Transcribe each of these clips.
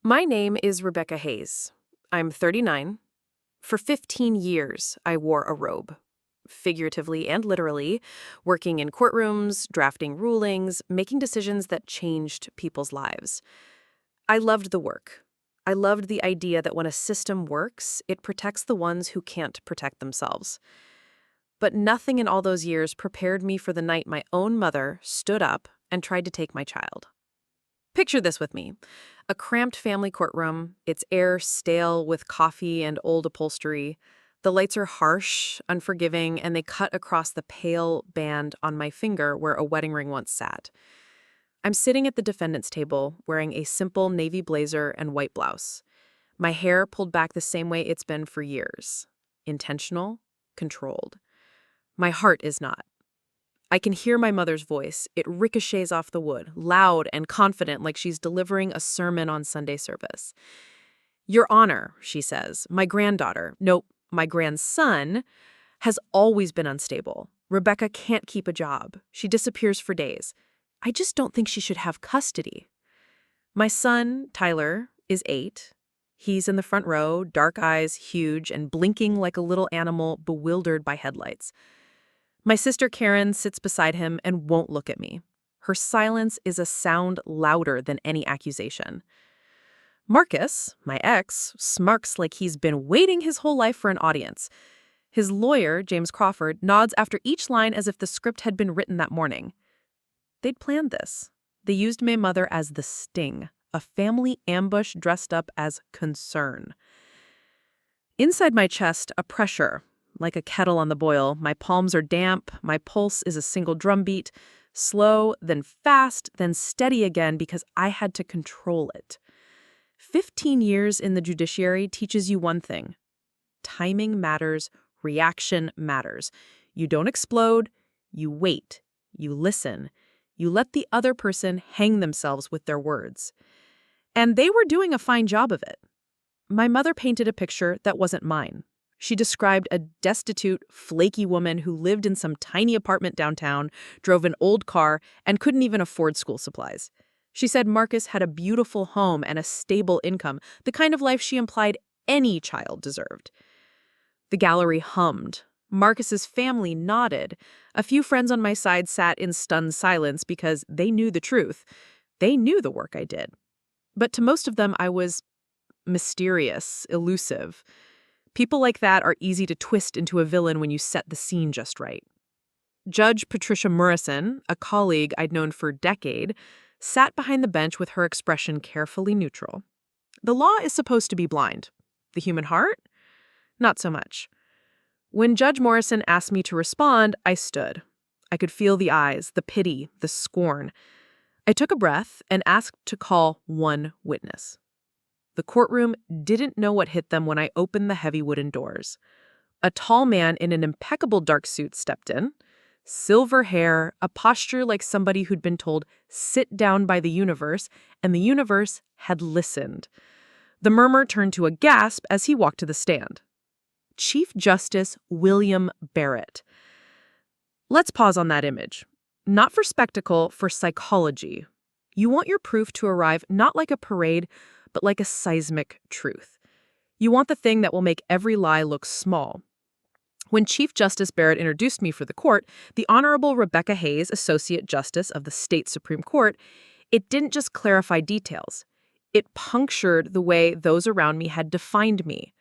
My name is Rebecca Hayes. I'm 39. For 15 years, I wore a robe, figuratively and literally, working in courtrooms, drafting rulings, making decisions that changed people's lives. I loved the work. I loved the idea that when a system works, it protects the ones who can't protect themselves. But nothing in all those years prepared me for the night my own mother stood up and tried to take my child. Picture this with me. A cramped family courtroom, its air stale with coffee and old upholstery. The lights are harsh, unforgiving, and they cut across the pale band on my finger where a wedding ring once sat. I'm sitting at the defendant's table, wearing a simple navy blazer and white blouse. My hair pulled back the same way it's been for years. Intentional, controlled. My heart is not. I can hear my mother's voice. It ricochets off the wood, loud and confident, like she's delivering a sermon on Sunday service. "Your Honor," she says, "my granddaughter, no, my grandson, has always been unstable. Rebecca can't keep a job. She disappears for days. I just don't think she should have custody." My son, Tyler, is 8. He's in the front row, dark eyes, huge, and blinking like a little animal bewildered by headlights. My sister Karen sits beside him and won't look at me. Her silence is a sound louder than any accusation. Marcus, my ex, smirks like he's been waiting his whole life for an audience. His lawyer, James Crawford, nods after each line as if the script had been written that morning. They'd planned this. They used my mother as the sting, a family ambush dressed up as concern. Inside my chest, a pressure, like a kettle on the boil. My palms are damp, my pulse is a single drumbeat, slow, then fast, then steady again because I had to control it. 15 years in the judiciary teaches you one thing. Timing matters, reaction matters. You don't explode, you wait, you listen, you let the other person hang themselves with their words. And they were doing a fine job of it. My mother painted a picture that wasn't mine. She described a destitute, flaky woman who lived in some tiny apartment downtown, drove an old car, and couldn't even afford school supplies. She said Marcus had a beautiful home and a stable income, the kind of life she implied any child deserved. The gallery hummed. Marcus's family nodded. A few friends on my side sat in stunned silence because they knew the truth. They knew the work I did. But to most of them, I was mysterious, elusive. People like that are easy to twist into a villain when you set the scene just right. Judge Patricia Murrison, a colleague I'd known for a decade, sat behind the bench with her expression carefully neutral. The law is supposed to be blind. The human heart? Not so much. When Judge Morrison asked me to respond, I stood. I could feel the eyes, the pity, the scorn. I took a breath and asked to call one witness. The courtroom didn't know what hit them when I opened the heavy wooden doors. A tall man in an impeccable dark suit stepped in. Silver hair, a posture like somebody who'd been told, "Sit down by the universe," and the universe had listened. The murmur turned to a gasp as he walked to the stand. Chief Justice William Barrett. Let's pause on that image. Not for spectacle, for psychology. You want your proof to arrive not like a parade, but like a seismic truth. You want the thing that will make every lie look small. When Chief Justice Barrett introduced me for the court, the Honorable Rebecca Hayes, Associate Justice of the State Supreme Court, it didn't just clarify details. It punctured the way those around me had defined me.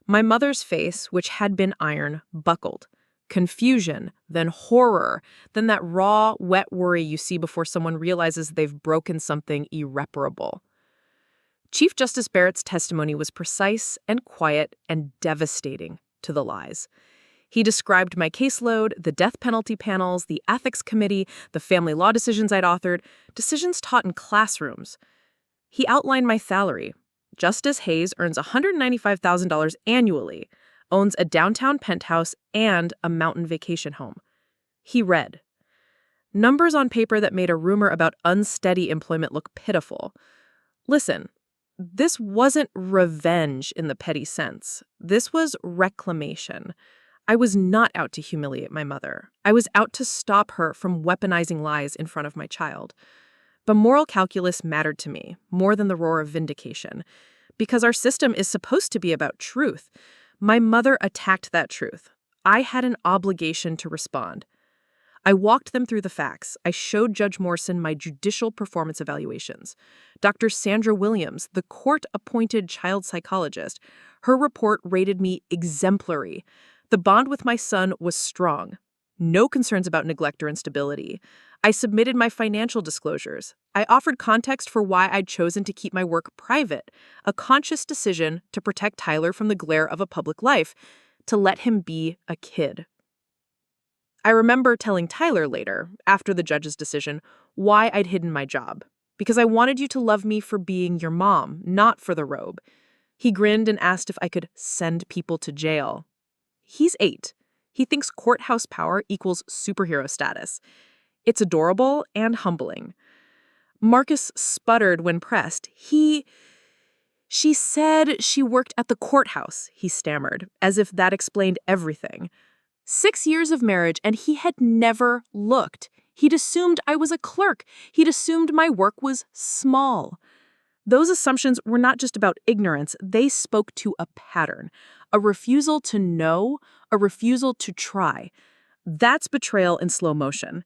My mother's face, which had been iron, buckled. Confusion, then horror, then that raw, wet worry you see before someone realizes they've broken something irreparable. Chief Justice Barrett's testimony was precise and quiet and devastating to the lies. He described my caseload, the death penalty panels, the ethics committee, the family law decisions I'd authored, decisions taught in classrooms. He outlined my salary. Justice Hayes earns $195,000 annually, owns a downtown penthouse and a mountain vacation home. He read numbers on paper that made a rumor about unsteady employment look pitiful. Listen, this wasn't revenge in the petty sense. This was reclamation. I was not out to humiliate my mother. I was out to stop her from weaponizing lies in front of my child. But moral calculus mattered to me more than the roar of vindication, because our system is supposed to be about truth. My mother attacked that truth. I had an obligation to respond. I walked them through the facts. I showed Judge Morrison my judicial performance evaluations. Dr. Sandra Williams, the court-appointed child psychologist, her report rated me exemplary. The bond with my son was strong. No concerns about neglect or instability. I submitted my financial disclosures. I offered context for why I'd chosen to keep my work private, a conscious decision to protect Tyler from the glare of a public life, to let him be a kid. I remember telling Tyler later, after the judge's decision, why I'd hidden my job. Because I wanted you to love me for being your mom, not for the robe. He grinned and asked if I could send people to jail. He's 8. He thinks courthouse power equals superhero status. It's adorable and humbling. Marcus sputtered when pressed. She said she worked at the courthouse, he stammered, as if that explained everything. 6 years of marriage, and he had never looked. He'd assumed I was a clerk. He'd assumed my work was small. Those assumptions were not just about ignorance. They spoke to a pattern, a refusal to know, a refusal to try. That's betrayal in slow motion.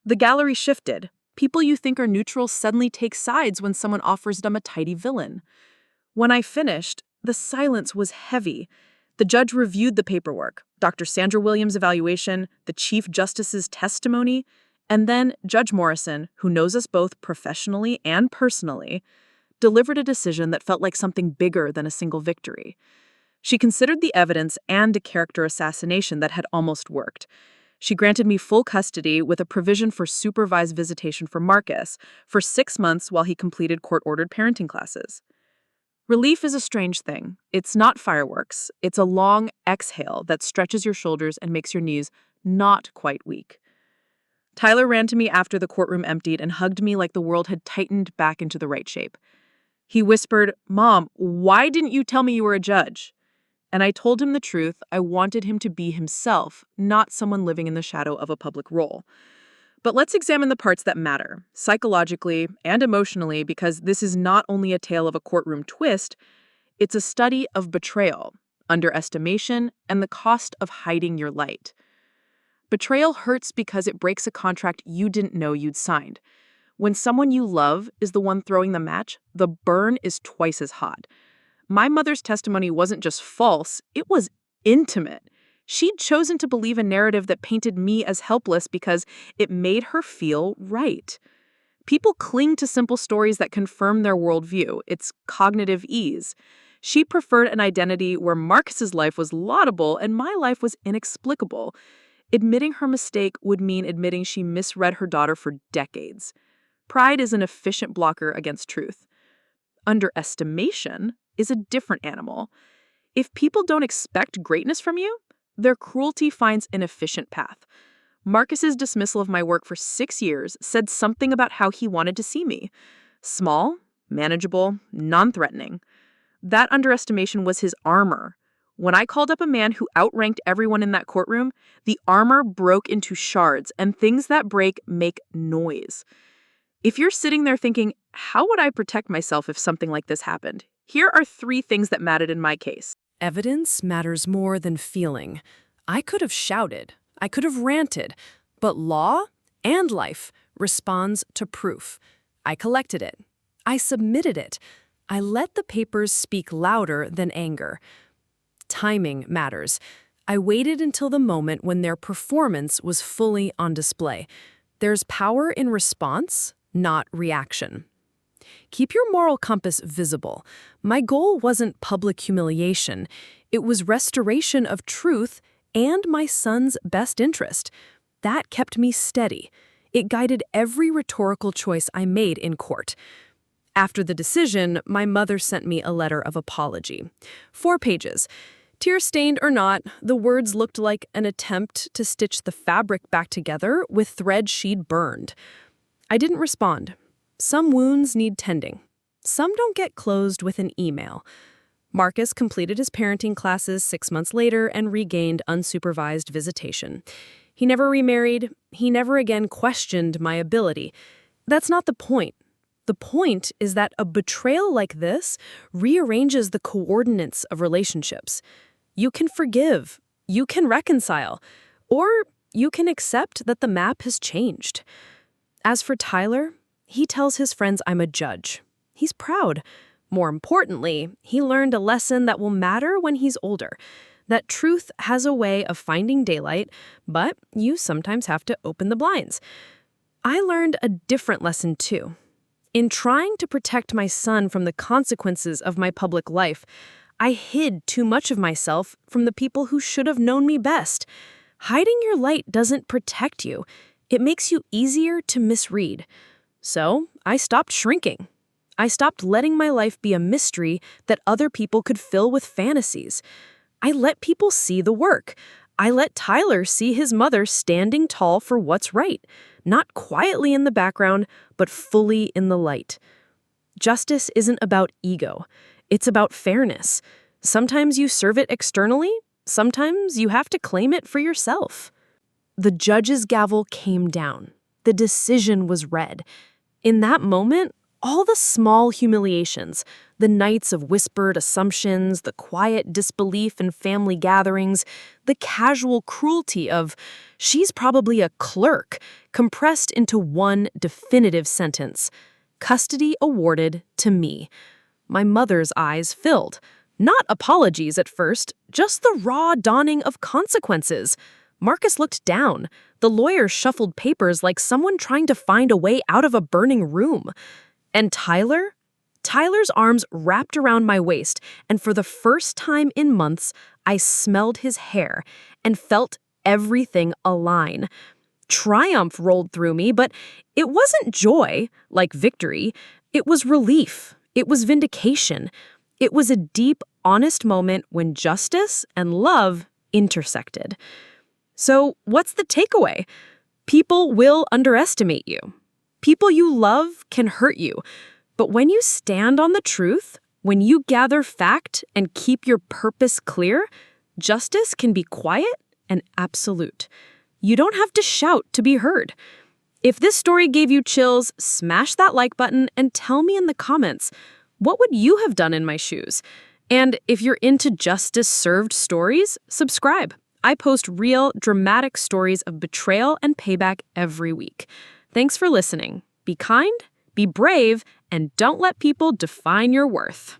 The gallery shifted. People you think are neutral suddenly take sides when someone offers them a tidy villain. When I finished, the silence was heavy. The judge reviewed the paperwork, Dr. Sandra Williams' evaluation, the Chief Justice's testimony, and then Judge Morrison, who knows us both professionally and personally, delivered a decision that felt like something bigger than a single victory. She considered the evidence and a character assassination that had almost worked. She granted me full custody with a provision for supervised visitation for Marcus for 6 months while he completed court-ordered parenting classes. Relief is a strange thing. It's not fireworks. It's a long exhale that stretches your shoulders and makes your knees not quite weak. Tyler ran to me after the courtroom emptied and hugged me like the world had tightened back into the right shape. He whispered, "Mom, why didn't you tell me you were a judge?" And I told him the truth. I wanted him to be himself, not someone living in the shadow of a public role. But let's examine the parts that matter, psychologically and emotionally, because this is not only a tale of a courtroom twist, it's a study of betrayal, underestimation, and the cost of hiding your light. Betrayal hurts because it breaks a contract you didn't know you'd signed. When someone you love is the one throwing the match, the burn is twice as hot. My mother's testimony wasn't just false, it was intimate. She'd chosen to believe a narrative that painted me as helpless because it made her feel right. People cling to simple stories that confirm their worldview. It's cognitive ease. She preferred an identity where Marcus's life was laudable and my life was inexplicable. Admitting her mistake would mean admitting she misread her daughter for decades. Pride is an efficient blocker against truth. Underestimation is a different animal. If people don't expect greatness from you, their cruelty finds an efficient path. Marcus's dismissal of my work for 6 years said something about how he wanted to see me. Small, manageable, non-threatening. That underestimation was his armor. When I called up a man who outranked everyone in that courtroom, the armor broke into shards, and things that break make noise. If you're sitting there thinking, how would I protect myself if something like this happened? Here are 3 things that mattered in my case. Evidence matters more than feeling. I could have shouted. I could have ranted. But law and life responds to proof. I collected it. I submitted it. I let the papers speak louder than anger. Timing matters. I waited until the moment when their performance was fully on display. There's power in response, not reaction. Keep your moral compass visible. My goal wasn't public humiliation. It was restoration of truth and my son's best interest. That kept me steady. It guided every rhetorical choice I made in court. After the decision, my mother sent me a letter of apology. 4 pages. Tear-stained or not, the words looked like an attempt to stitch the fabric back together with thread she'd burned. I didn't respond. Some wounds need tending. Some don't get closed with an email. Marcus completed his parenting classes 6 months later and regained unsupervised visitation. He never remarried. He never again questioned my ability. That's not the point. The point is that a betrayal like this rearranges the coordinates of relationships. You can forgive, you can reconcile, or you can accept that the map has changed. As for Tyler, he tells his friends I'm a judge. He's proud. More importantly, he learned a lesson that will matter when he's older. That truth has a way of finding daylight, but you sometimes have to open the blinds. I learned a different lesson too. In trying to protect my son from the consequences of my public life, I hid too much of myself from the people who should have known me best. Hiding your light doesn't protect you. It makes you easier to misread. So I stopped shrinking. I stopped letting my life be a mystery that other people could fill with fantasies. I let people see the work. I let Tyler see his mother standing tall for what's right, not quietly in the background, but fully in the light. Justice isn't about ego. It's about fairness. Sometimes you serve it externally, sometimes you have to claim it for yourself. The judge's gavel came down. The decision was read. In that moment, all the small humiliations, the nights of whispered assumptions, the quiet disbelief in family gatherings, the casual cruelty of, she's probably a clerk, compressed into one definitive sentence. Custody awarded to me. My mother's eyes filled. Not apologies at first, just the raw dawning of consequences. Marcus looked down. The lawyer shuffled papers like someone trying to find a way out of a burning room. And Tyler? Tyler's arms wrapped around my waist, and for the first time in months, I smelled his hair and felt everything align. Triumph rolled through me, but it wasn't joy, like victory. It was relief. It was vindication. It was a deep, honest moment when justice and love intersected. So, what's the takeaway? People will underestimate you. People you love can hurt you. But when you stand on the truth, when you gather fact and keep your purpose clear, justice can be quiet and absolute. You don't have to shout to be heard. If this story gave you chills, smash that like button and tell me in the comments, what would you have done in my shoes? And if you're into justice-served stories, subscribe. I post real, dramatic stories of betrayal and payback every week. Thanks for listening. Be kind, be brave, and don't let people define your worth.